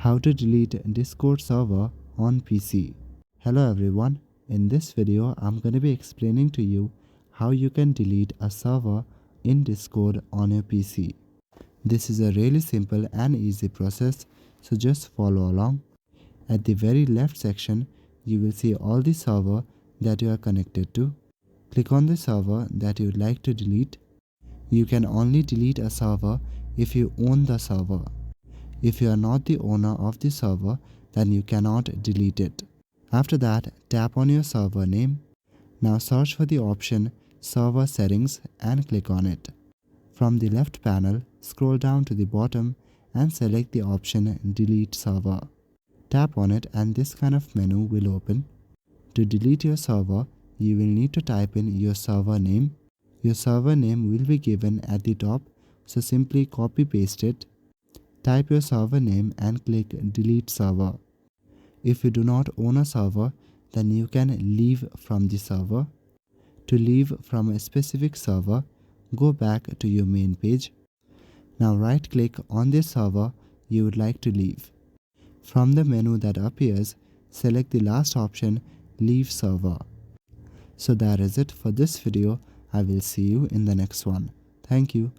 How to delete Discord server on PC. Hello everyone, in this video I'm going to be explaining to you how you can delete a server in Discord on your PC. This is a really simple and easy process, so just follow along. At the very left section, you will see all the server that you are connected to. Click on the server that you would like to delete. You can only delete a server if you own the server. If you are not the owner of the server, then you cannot delete it. After that, tap on your server name. Now search for the option Server Settings and click on it. From the left panel, scroll down to the bottom and select the option Delete Server. Tap on it and this kind of menu will open. To delete your server, you will need to type in your server name. Your server name will be given at the top, so simply copy paste it. Type your server name and click Delete Server. If you do not own a server, then you can leave from the server. To leave from a specific server, go back to your main page. Now right click on the server you would like to leave. From the menu that appears, select the last option, Leave Server. So that is it for this video. I will see you in the next one. Thank you.